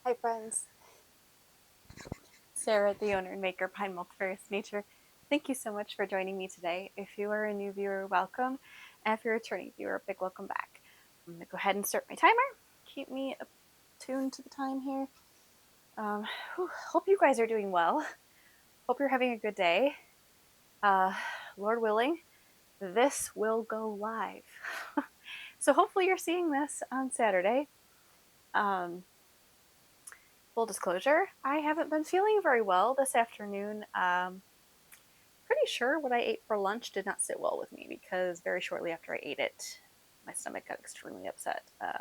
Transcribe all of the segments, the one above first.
Hi friends, Sarah, the owner and maker behind Multifarious Nature. Thank you so much for joining me today. If you are a new viewer, welcome. And if you're a returning viewer, a big welcome back. I'm going to go ahead and start my timer. Keep me attuned to the time here. Hope you guys are doing well. Hope you're having a good day. Lord willing, this will go live. So hopefully you're seeing this on Saturday. Full disclosure, I haven't been feeling very well this afternoon. Pretty sure what I ate for lunch did not sit well with me because very shortly after I ate it, my stomach got extremely upset. I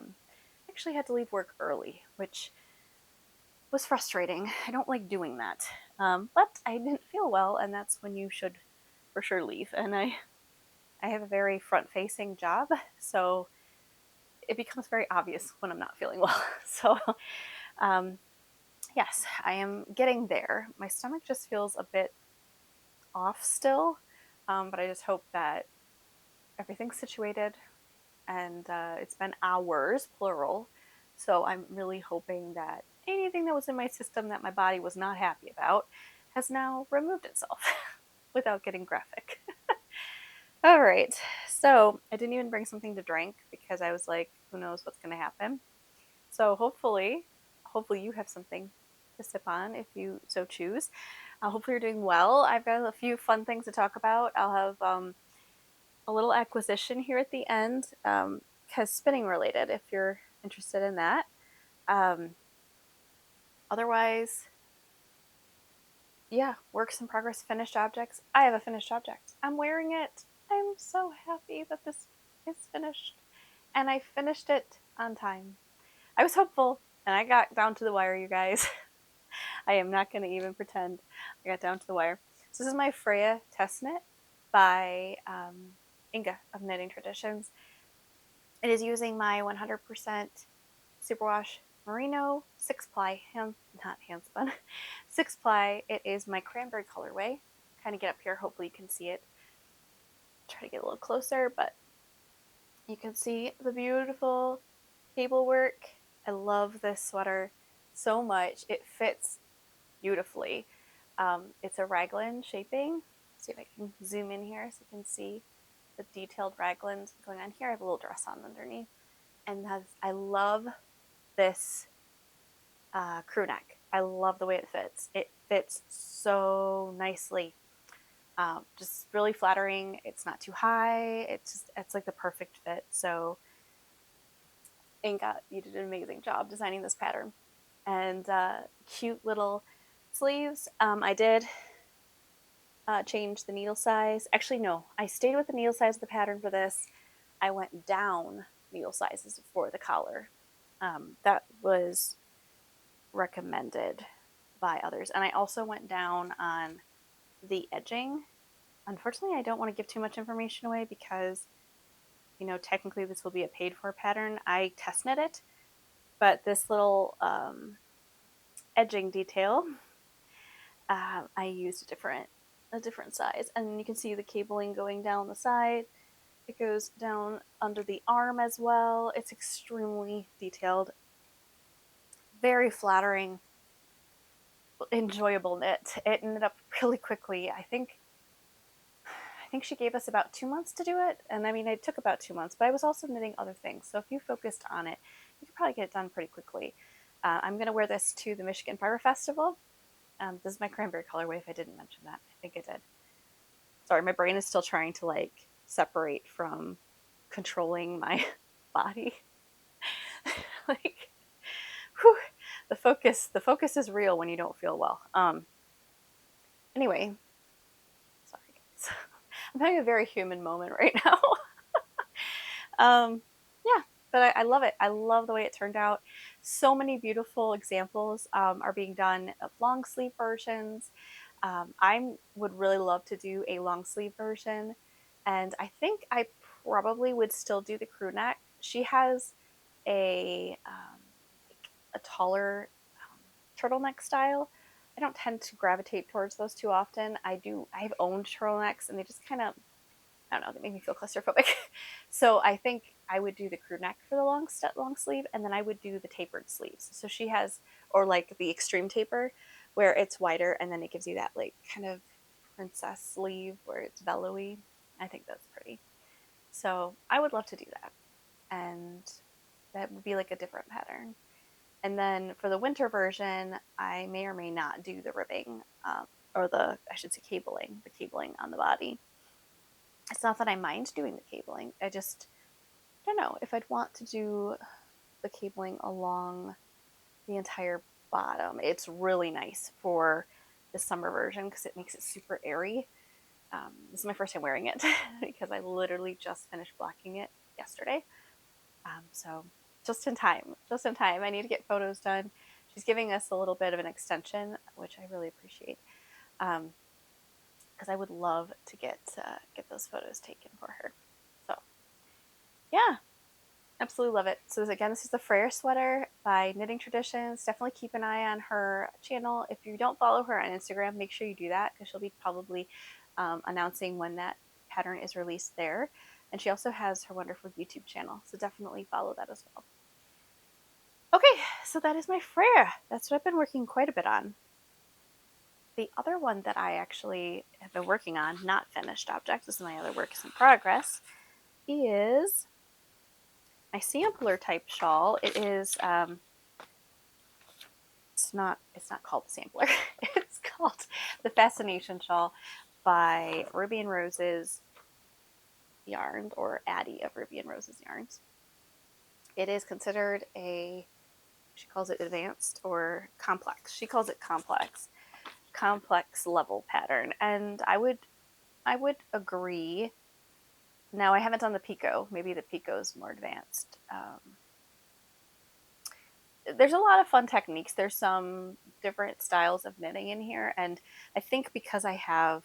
actually had to leave work early, which was frustrating. I don't like doing that. But I didn't feel well, and that's when you should for sure leave. And I have a very front-facing job, so it becomes very obvious when I'm not feeling well. So, um, yes, I am getting there. My stomach just feels a bit off still, but I just hope that everything's situated, and it's been hours, plural. So I'm really hoping that anything that was in my system that my body was not happy about has now removed itself without getting graphic. All right, so I didn't even bring something to drink because I was like, who knows what's going to happen. So hopefully you have something to sip on if you so choose. Hopefully you're doing well. I've got a few fun things to talk about. I'll have a little acquisition here at the end, because spinning related, if you're interested in that. Um, Otherwise, yeah, works in progress, finished objects. I have a finished object. I'm wearing it. I'm so happy that this is finished. And I finished it on time. I was hopeful, and I got down to the wire, you guys. I am not going to even pretend I got down to the wire. So this is my Freya test knit by Inga of Knitting Traditions. It is using my 100% superwash merino 6-ply not handspun 6-ply. It is my cranberry colorway. Kind of get up here, hopefully you can see it. Try to get a little closer, but you can see the beautiful cable work. I love this sweater so much. It fits beautifully. It's a raglan shaping. Let's see if I can zoom in here so you can see the detailed raglan going on here. I have a little dress on underneath, and I love this crew neck. I love the way it fits. It fits so nicely. Just really flattering. It's not too high. It's like the perfect fit. So Inga, you did an amazing job designing this pattern. And cute little sleeves. I did change the needle size. Actually, no, I stayed with the needle size of the pattern for this. I went down needle sizes for the collar. That was recommended by others. And I also went down on the edging. Unfortunately, I don't want to give too much information away because, technically this will be a paid for pattern. I test knit it, but this little edging detail, I used a different size. And you can see the cabling going down the side. It goes down under the arm as well. It's extremely detailed, very flattering, enjoyable knit. It ended up really quickly. I think she gave us about 2 months to do it. And I mean, it took about 2 months, but I was also knitting other things. So if you focused on it, you could probably get it done pretty quickly. I'm going to wear this to the Michigan Fire Festival. This is my cranberry colorway, if I didn't mention that. I think I did. Sorry, my brain is still trying to separate from controlling my body. like, whew, the focus is real when you don't feel well. Anyway, sorry guys. I'm having a very human moment right now. Yeah, but I love it. I love the way it turned out. So many beautiful examples are being done of long sleeve versions. I would really love to do a long sleeve version, and I think I probably would still do the crew neck. She has a taller turtleneck style. I don't tend to gravitate towards those too often. I've owned turtlenecks, and they just kind of, I don't know, they make me feel claustrophobic. So I think I would do the crew neck for the long sleeve, and then I would do the tapered sleeves. So she has, or like the extreme taper, where it's wider, and then it gives you that like kind of princess sleeve where it's bellowy. I think that's pretty. So I would love to do that, and that would be like a different pattern. And then for the winter version, I may or may not do the ribbing, or I should say the cabling on the body. It's not that I mind doing the cabling. I just don't know if I'd want to do the cabling along the entire bottom. It's really nice for the summer version because it makes it super airy. This is my first time wearing it because I literally just finished blocking it yesterday. So just in time, just in time. I need to get photos done. She's giving us a little bit of an extension, which I really appreciate, because I would love to get those photos taken for her. So yeah, absolutely love it. So this is the Freyr sweater by Knitting Traditions. Definitely keep an eye on her channel. If you don't follow her on Instagram, make sure you do that because she'll be probably announcing when that pattern is released there. And she also has her wonderful YouTube channel, so definitely follow that as well. Okay, so that is my Freyr. That's what I've been working quite a bit on. The other one that I actually have been working on, not finished object, this is my other works in progress, is my sampler type shawl. It is it's not called the sampler. It's called the Fascination Shawl by Ruby and Roses Yarns, or Addie of Ruby and Roses Yarns. It is considered she calls it advanced or complex. She calls it complex level pattern, and I would agree. Now I haven't done the picot. Maybe the picot is more advanced. There's a lot of fun techniques. There's some different styles of knitting in here, and I think because I have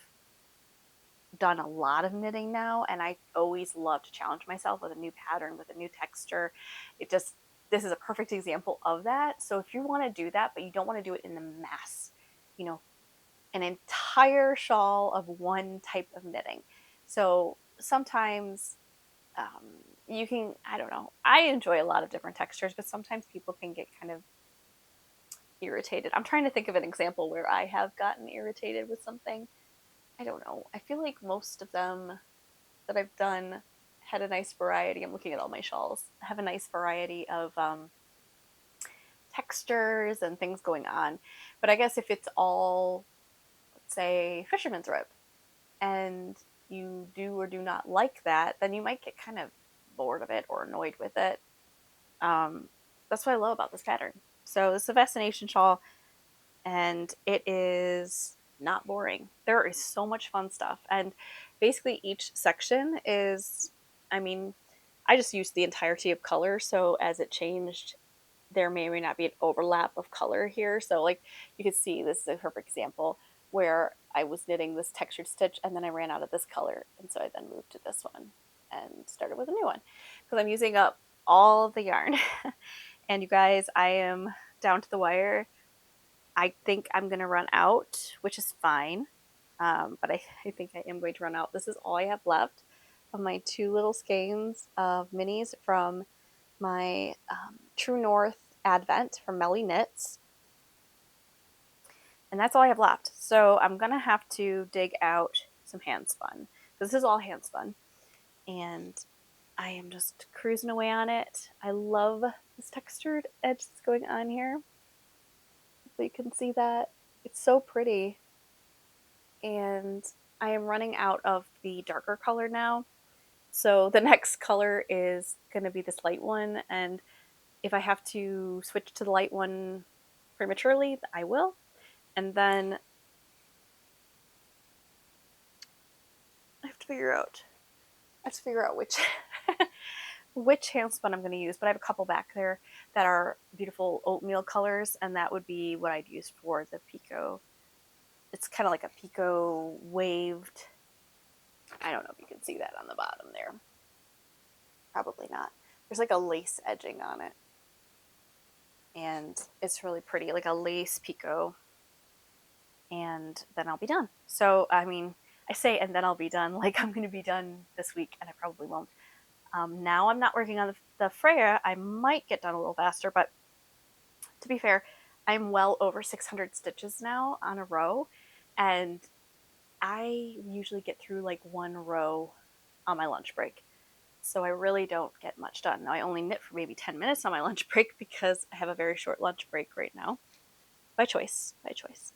done a lot of knitting now, and I always love to challenge myself with a new pattern, with a new texture, this is a perfect example of that. So if you want to do that, but you don't want to do it in the mass, an entire shawl of one type of knitting. So sometimes you can, I don't know, I enjoy a lot of different textures, but sometimes people can get kind of irritated. I'm trying to think of an example where I have gotten irritated with something. I don't know. I feel like most of them that I've done had a nice variety. I'm looking at all my shawls, have a nice variety of textures and things going on. But I guess if it's all, let's say, fisherman's rib, and you do or do not like that, then you might get kind of bored of it or annoyed with it. That's what I love about this pattern. So this is a Fascination Shawl, and it is not boring. There is so much fun stuff, and basically each section is, I just used the entirety of color, so as it changed, there may or may not be an overlap of color here. So like you can see, this is a perfect example where I was knitting this textured stitch and then I ran out of this color, and so I then moved to this one and started with a new one because I'm using up all of the yarn. And you guys, I am down to the wire. I think I'm going to run out, which is fine. But I think I am going to run out. This is all I have left of my two little skeins of minis from my True North Advent from Melly Knits. And that's all I have left. So I'm going to have to dig out some hand spun. This is all hand spun. And I am just cruising away on it. I love this textured edge that's going on here. So you can see that. It's so pretty. And I am running out of the darker color now. So the next color is going to be this light one. And if I have to switch to the light one prematurely, I will. And then I have to figure out which which hand spun I'm going to use, but I have a couple back there that are beautiful oatmeal colors, and that would be what I'd use for the picot. It's kind of like a picot waved. I don't know if you can see that on the bottom there. Probably not. There's like a lace edging on it, and it's really pretty, like a lace picot. And then I'll be done. So I say and then I'll be done, like I'm going to be done this week, and I probably won't. Now I'm not working on the Freyr. I might get done a little faster, but to be fair, I'm well over 600 stitches now on a row, and I usually get through like one row on my lunch break. So I really don't get much done. Now I only knit for maybe 10 minutes on my lunch break because I have a very short lunch break right now. By choice, by choice.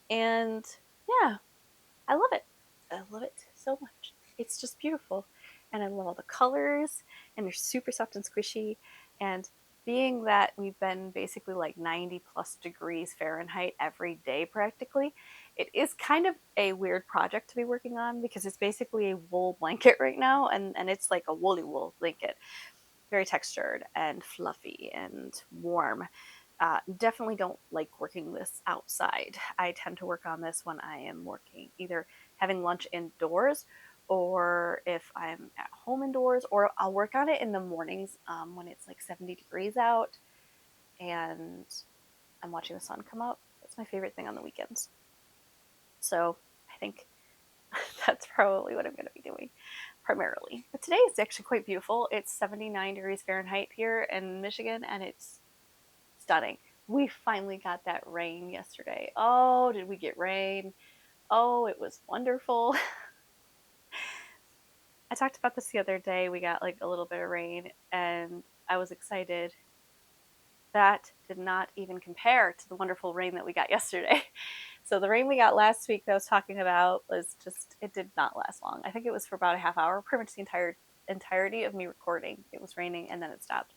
And yeah, I love it. I love it so much. It's just beautiful. And I love all the colors, and they're super soft and squishy. And being that we've been basically like 90 plus degrees Fahrenheit every day practically, it is kind of a weird project to be working on because it's basically a wool blanket right now, and it's like a woolly wool blanket, very textured and fluffy and warm. Definitely don't like working this outside. I tend to work on this when I am working, either having lunch indoors, or if I'm at home indoors, or I'll work on it in the mornings when it's like 70 degrees out and I'm watching the sun come up. That's my favorite thing on the weekends. So I think that's probably what I'm going to be doing primarily. But today is actually quite beautiful. It's 79 degrees Fahrenheit here in Michigan, and it's stunning. We finally got that rain yesterday. Oh, did we get rain? Oh, it was wonderful. I talked about this the other day. We got like a little bit of rain, and I was excited. That did not even compare to the wonderful rain that we got yesterday. So the rain we got last week that I was talking about was just, it did not last long. I think it was for about a half hour, pretty much the entirety of me recording. It was raining and then it stopped,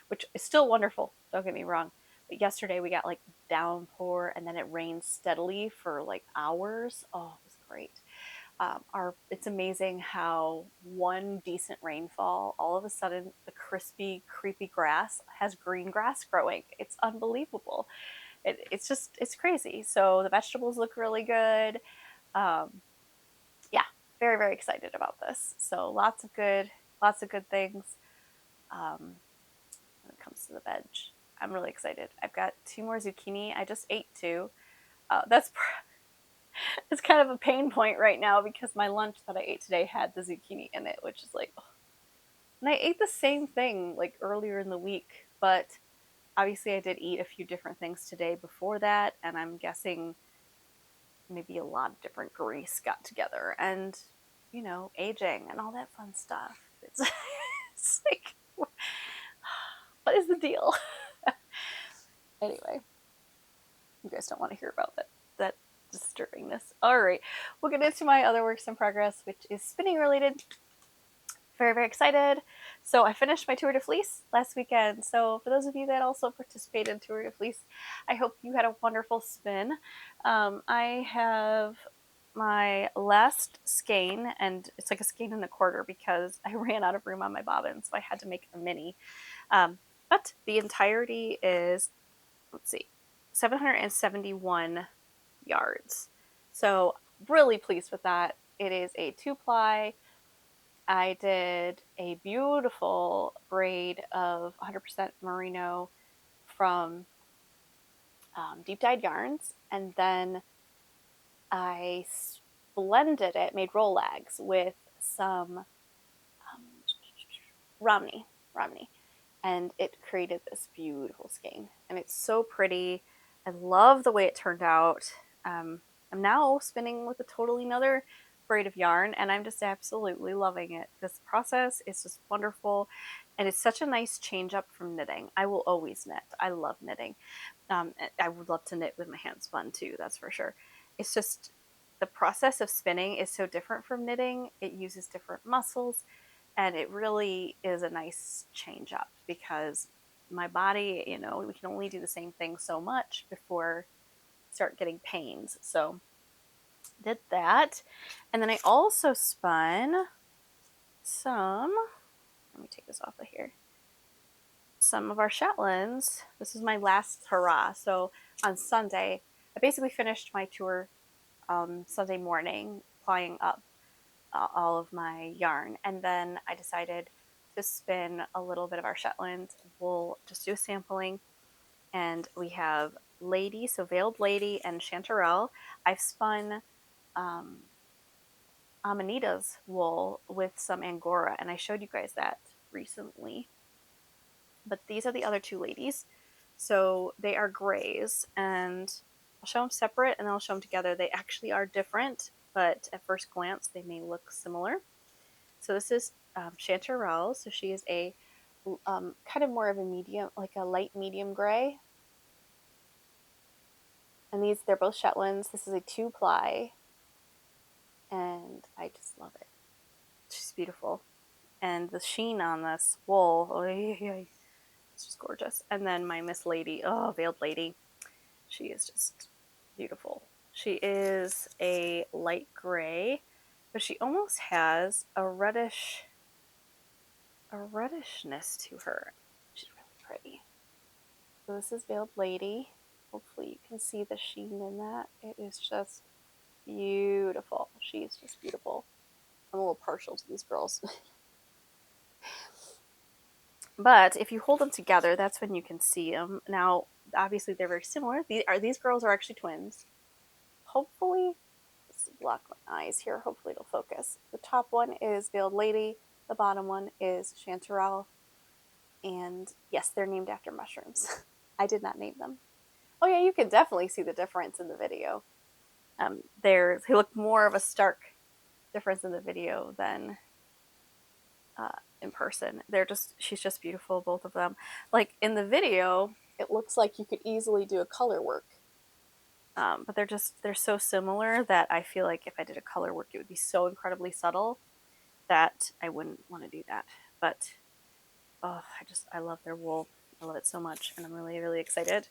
which is still wonderful. Don't get me wrong. But yesterday we got like downpour, and then it rained steadily for like hours. Oh, it was great. It's amazing how one decent rainfall, all of a sudden the crispy, creepy grass has green grass growing. It's unbelievable. It's crazy. So the vegetables look really good. Um, yeah, very, very excited about this. So lots of good things. When it comes to the veg, I'm really excited. I've got 2 more zucchini. I just ate 2. That's it's kind of a pain point right now because my lunch that I ate today had the zucchini in it, which is like, oh. And I ate the same thing like earlier in the week, but obviously I did eat a few different things today before that, and I'm guessing maybe a lot of different grease got together, and aging and all that fun stuff. It's like, what is the deal? Anyway, you guys don't want to hear about that disturbingness. All right, we'll get into my other works in progress, which is spinning related. Very, very excited. So I finished my Tour de Fleece last weekend. So for those of you that also participated in Tour de Fleece, I hope you had a wonderful spin. I have my last skein, and it's like a skein and a quarter because I ran out of room on my bobbin, so I had to make a mini. But the entirety is, let's see, 771 yards. So really pleased with that. It is a 2-ply. I did a beautiful braid of 100% merino from deep dyed yarns, and then I blended it, made rollags with some Romney, and it created this beautiful skein, and it's so pretty. I love the way it turned out. I'm now spinning with a totally another braid of yarn, and I'm just absolutely loving it. This process is just wonderful, and it's such a nice change up from knitting. I will always knit. I love knitting. I would love to knit with my hand spun too, that's for sure. It's just the process of spinning is so different from knitting. It uses different muscles, and it really is a nice change up because my body, we can only do the same thing so much before I start getting pains. So did that, and then I also spun some, let me take this off of here, some of our Shetlands. This is my last hurrah. So on Sunday I basically finished my tour Sunday morning, plying up all of my yarn, and then I decided to spin a little bit of our Shetland. We'll just do a sampling, and we have Lady, so Veiled Lady and Chanterelle. I've spun Amanita's wool with some Angora, and I showed you guys that recently. But these are the other two ladies. So they are grays, and I'll show them separate and then I'll show them together. They actually are different, but at first glance they may look similar. So this is Chanterelle. So she is a kind of more of a medium, like a light medium gray. And they're both Shetlands. This is a 2-ply, and I just love it. She's beautiful. And the sheen on this wool, it's just gorgeous. And then my Miss Lady, Veiled Lady, she is just beautiful. She is a light gray, but she almost has a redishness to her. She's really pretty. So this is Veiled Lady. Hopefully you can see the sheen in that. It is just beautiful. She's just beautiful. I'm a little partial to these girls. But if you hold them together, that's when you can see them. Now, obviously, they're very similar. These girls are actually twins. Hopefully, let's block my eyes here. Hopefully, it'll focus. The top one is Veiled Lady. The bottom one is Chanterelle. And yes, they're named after mushrooms. I did not name them. Oh yeah, you can definitely see the difference in the video. They look more of a stark difference in the video than in person. She's just beautiful, both of them. Like in the video, it looks like you could easily do a color work. But they're so similar that I feel like if I did a color work, it would be so incredibly subtle that I wouldn't want to do that. But I love their wool. I love it so much, and I'm really, really excited.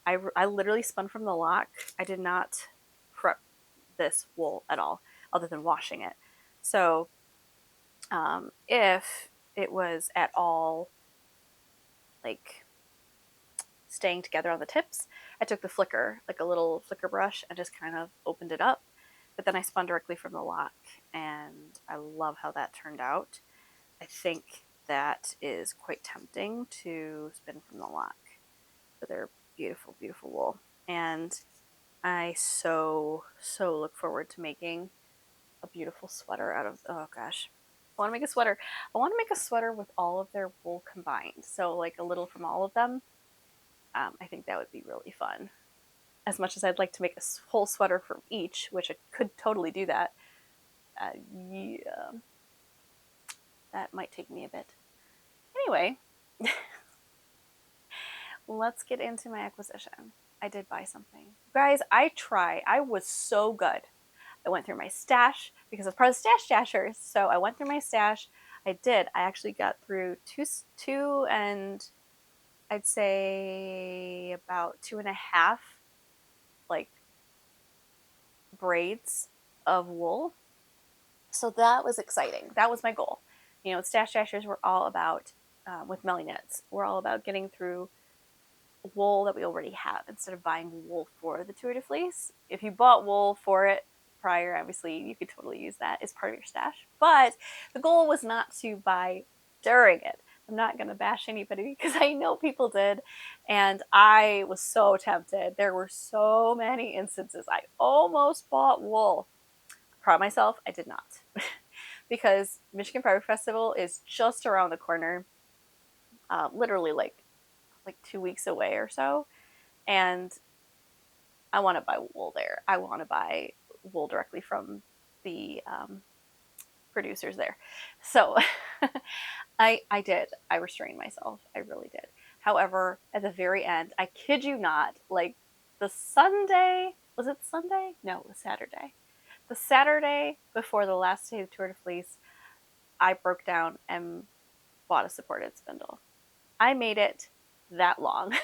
I literally spun from the lock. I did not prep this wool at all, other than washing it. So if it was at all like staying together on the tips, I took the flicker, like a little flicker brush, and just kind of opened it up. But then I spun directly from the lock, and I love how that turned out. I think that is quite tempting to spin from the lock, but they're beautiful, beautiful wool. And I so look forward to making a beautiful sweater out of, oh gosh, I want to make a sweater. I want to make a sweater with all of their wool combined. So like a little from all of them. I think that would be really fun. As much as I'd like to make a whole sweater from each, which I could totally do that, yeah, that might take me a bit. Anyway, let's get into my acquisition. I did buy something. Guys, I was so good. I went through my stash because I was part of the Stash Dashers. So I went through my stash. I actually got through two and I'd say about 2.5 like braids of wool. So that was exciting. That was my goal. You know, Stash Dashers were all about, with Melly Knits, we're all about getting through wool that we already have instead of buying wool for the Tour de Fleece. If you bought wool for it prior, obviously you could totally use that as part of your stash. But the goal was not to buy during it. I'm not going to bash anybody because I know people did. And I was so tempted. There were so many instances I almost bought wool. Proud of myself, I did not. Because Michigan Prairie Festival is just around the corner. Literally like 2 weeks away or so. And I want to buy wool there. I want to buy wool directly from the producers there. So I did. I restrained myself. I really did. However, at the very end, I kid you not, like the Sunday, was it Sunday? No, it was Saturday. The Saturday before the last day of Tour de Fleece, I broke down and bought a supported spindle. I made it that long.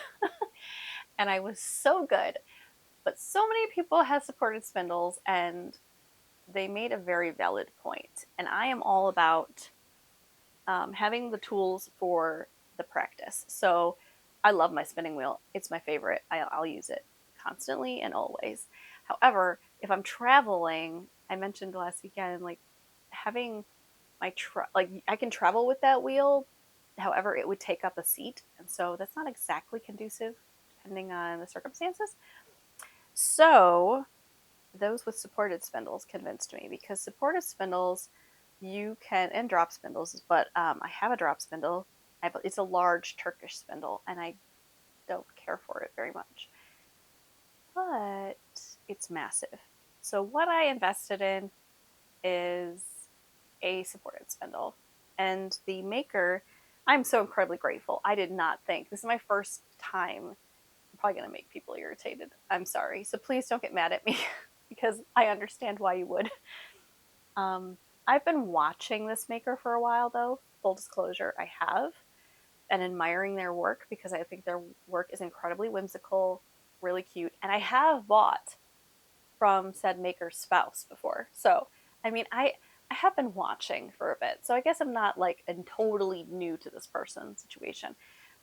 And I was so good. But so many people have supported spindles, and they made a very valid point. And I am all about having the tools for the practice. So I love my spinning wheel. It's my favorite. I'll use it constantly and always. However, if I'm traveling, I mentioned last weekend, like having like I can travel with that wheel. However, it would take up a seat. And so that's not exactly conducive depending on the circumstances. So those with supported spindles convinced me, because supported spindles you can, and drop spindles, but I have a drop spindle. It's a large Turkish spindle, and I don't care for it very much. But it's massive. So what I invested in is a supported spindle. And the maker, I'm so incredibly grateful. I did not think, this is my first time. I'm probably going to make people irritated. I'm sorry. So please don't get mad at me because I understand why you would. I've been watching this maker for a while, though. Full disclosure, I have, and admiring their work because I think their work is incredibly whimsical, really cute. And I have bought from said maker's spouse before. So, I mean, I have been watching for a bit. So I guess I'm not like a totally new to this person situation,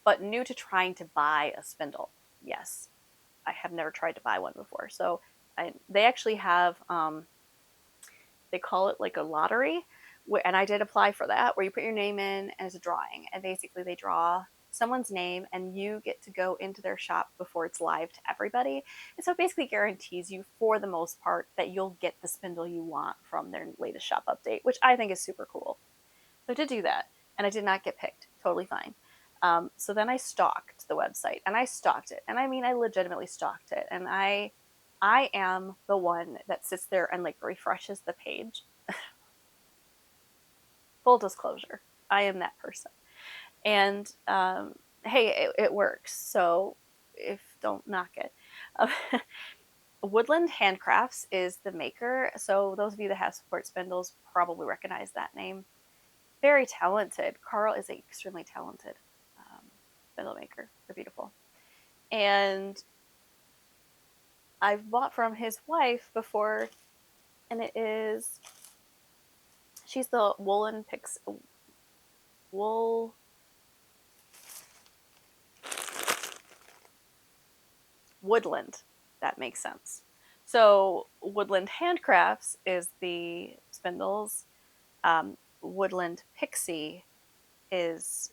but new to trying to buy a spindle. Yes, I have never tried to buy one before. So they actually have, they call it like a lottery, and I did apply for that, where you put your name in as a drawing, and basically they draw someone's name and you get to go into their shop before it's live to everybody. And so it basically guarantees you, for the most part, that you'll get the spindle you want from their latest shop update, which I think is super cool. So I did do that, and I did not get picked. Totally fine. So then I stalked the website, and I stalked it, and I mean I legitimately stalked it, and I am the one that sits there and like refreshes the page. Full disclosure, I am that person. And hey, it works. So if don't knock it. Woodland Handcrafts is the maker. So those of you that have support spindles probably recognize that name. Very talented. Carl is an extremely talented spindle maker. They're beautiful. And I've bought from his wife before, and it is, she's the wool Woodland. That makes sense. So Woodland Handcrafts is the spindles. Woodland Pixie is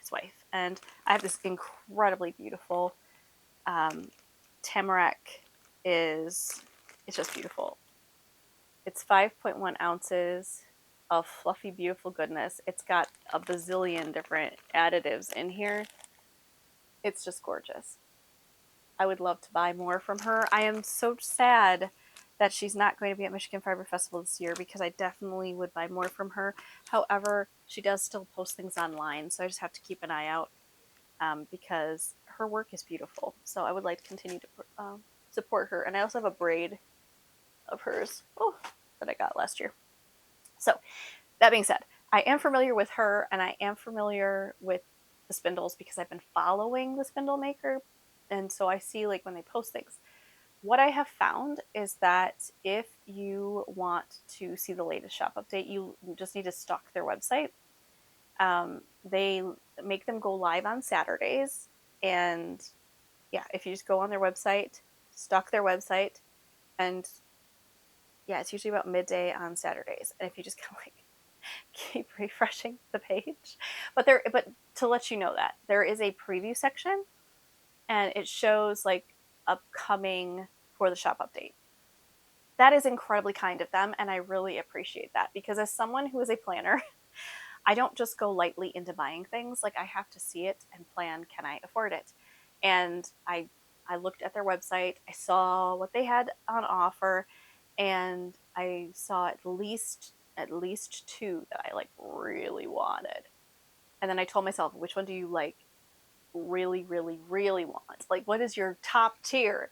his wife, and I have this incredibly beautiful tamarack. It's just beautiful. It's 5.1 ounces of fluffy, beautiful goodness. It's got a bazillion different additives in here. It's just gorgeous. I would love to buy more from her. I am so sad that she's not going to be at Michigan Fiber Festival this year because I definitely would buy more from her. However, she does still post things online, so I just have to keep an eye out because her work is beautiful. So I would like to continue to support her. And I also have a braid of hers that I got last year. So that being said, I am familiar with her, and I am familiar with the spindles because I've been following the spindle maker, and so I see like when they post things. What I have found is that if you want to see the latest shop update, you just need to stalk their website. They make them go live on Saturdays, and yeah, if you just go on their website, stalk their website, and yeah, it's usually about midday on Saturdays. And if you just kind of like keep refreshing the page, but to let you know that there is a preview section, and it shows like upcoming for the shop update. That is incredibly kind of them, and I really appreciate that because as someone who is a planner, I don't just go lightly into buying things. Like I have to see it and plan, can I afford it? And I looked at their website, I saw what they had on offer, and I saw at least two that I like really wanted. And then I told myself, which one do you like really, really, really want? Like, what is your top tier?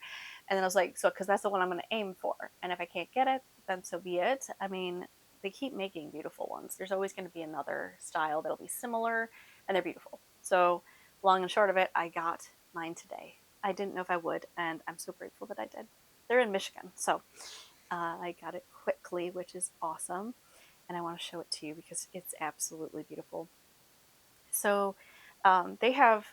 And then I was like, so, because that's the one I'm going to aim for. And if I can't get it, then so be it. I mean, they keep making beautiful ones. There's always going to be another style that'll be similar, and they're beautiful. So, long and short of it, I got mine today. I didn't know if I would, and I'm so grateful that I did. They're in Michigan, so I got it quickly, which is awesome. And I want to show it to you because it's absolutely beautiful. So they have,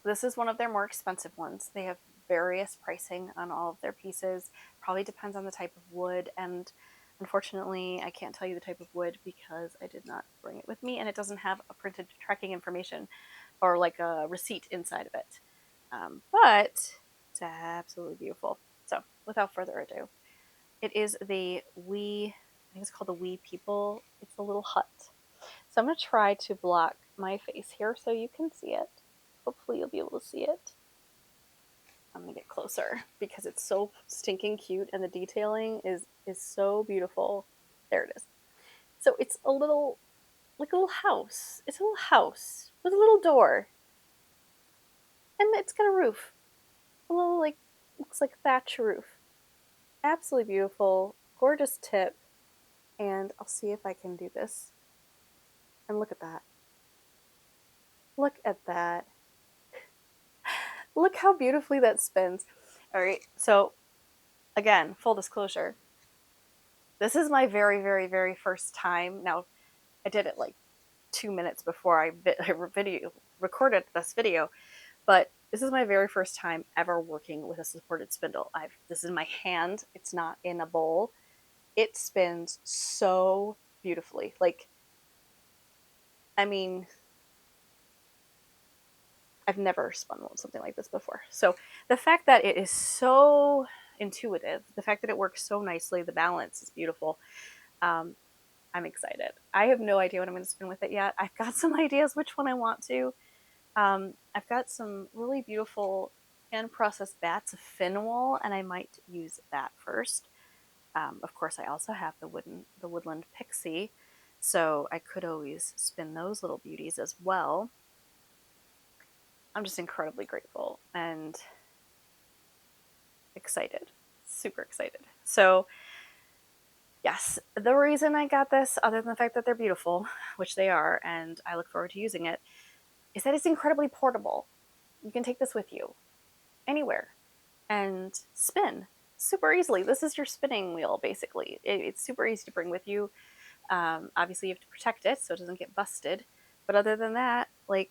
this is one of their more expensive ones. They have various pricing on all of their pieces. Probably depends on the type of wood. And unfortunately, I can't tell you the type of wood because I did not bring it with me. And it doesn't have a printed tracking information or like a receipt inside of it. But it's absolutely beautiful. So without further ado, it is the I think it's called the We People. It's a little hut. So I'm going to try to block my face here so you can see it. Hopefully you'll be able to see it. I'm going to get closer because it's so stinking cute and the detailing is so beautiful. There it is. So it's a little, like a little house. It's a little house with a little door. And it's got a roof. A little, like, looks like thatch roof. Absolutely beautiful. Gorgeous tip. And I'll see if I can do this. And look at that. Look at that. Look how beautifully that spins. All right, so again, full disclosure. This is my very, very, very first time. Now, I did it like 2 minutes before I recorded this video, but this is my very first time ever working with a supported spindle. This is my hand. It's not in a bowl. It spins so beautifully. Like, I mean, I've never spun something like this before. So the fact that it is so intuitive, the fact that it works so nicely, the balance is beautiful. I'm excited. I have no idea what I'm going to spin with it yet. I've got some ideas which one I want to. I've got some really beautiful hand processed bats of fin wool, and I might use that first. Of course, I also have the Woodland Pixie, so I could always spin those little beauties as well. I'm just incredibly grateful and excited, super excited. So yes, the reason I got this, other than the fact that they're beautiful, which they are, and I look forward to using it, is that it's incredibly portable. You can take this with you anywhere and spin super easily. This is your spinning wheel, basically. It's super easy to bring with you. Obviously, you have to protect it so it doesn't get busted. But other than that, like,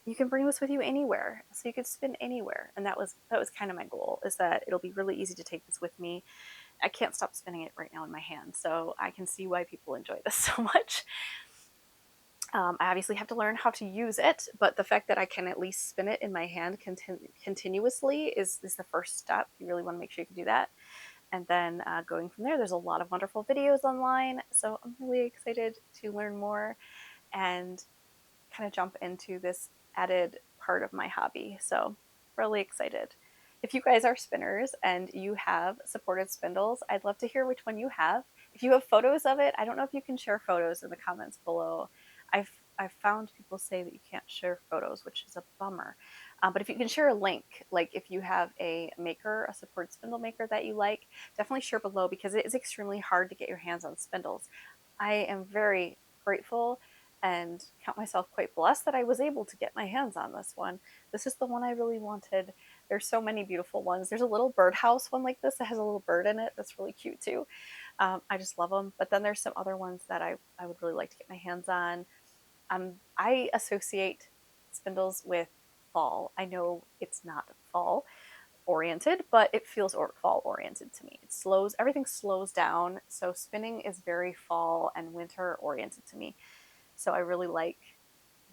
you can bring this with you anywhere, so you could spin anywhere. And that was kind of my goal, is that it'll be really easy to take this with me. I can't stop spinning it right now in my hand, so I can see why people enjoy this so much. I obviously have to learn how to use it, but the fact that I can at least spin it in my hand continuously is the first step. You really want to make sure you can do that. And then going from there, there's a lot of wonderful videos online, so I'm really excited to learn more and kind of jump into this added part of my hobby. So really excited. If you guys are spinners and you have supported spindles, I'd love to hear which one you have. If you have photos of it, I don't know if you can share photos in the comments below. I've found people say that you can't share photos, which is a bummer. But if you can share a link, like if you have a maker, a supported spindle maker that you like, definitely share below, because it is extremely hard to get your hands on spindles. I am very grateful and count myself quite blessed that I was able to get my hands on this one. This is the one I really wanted. There's so many beautiful ones. There's a little birdhouse one like this that has a little bird in it. That's really cute too. I just love them. But then there's some other ones that I would really like to get my hands on. I associate spindles with fall. I know it's not fall oriented, but it feels fall oriented to me. Everything slows down. So spinning is very fall and winter oriented to me. So I really like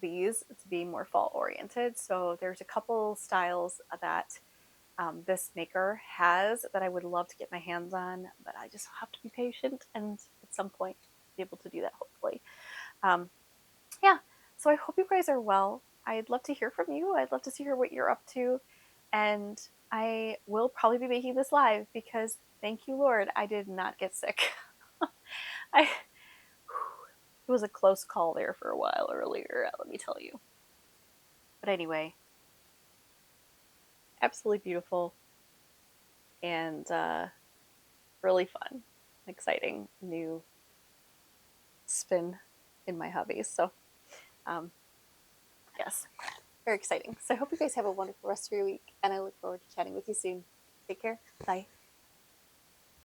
these to be more fall oriented. So there's a couple styles that this maker has that I would love to get my hands on, but I just have to be patient and at some point be able to do that, hopefully. Yeah, so I hope you guys are well. I'd love to hear from you. I'd love to hear what you're up to. And I will probably be making this live because thank you, Lord, I did not get sick. It was a close call there for a while earlier, let me tell you. But anyway, absolutely beautiful and really fun, exciting new spin in my hobbies. So, yes, very exciting. So I hope you guys have a wonderful rest of your week, and I look forward to chatting with you soon. Take care. Bye.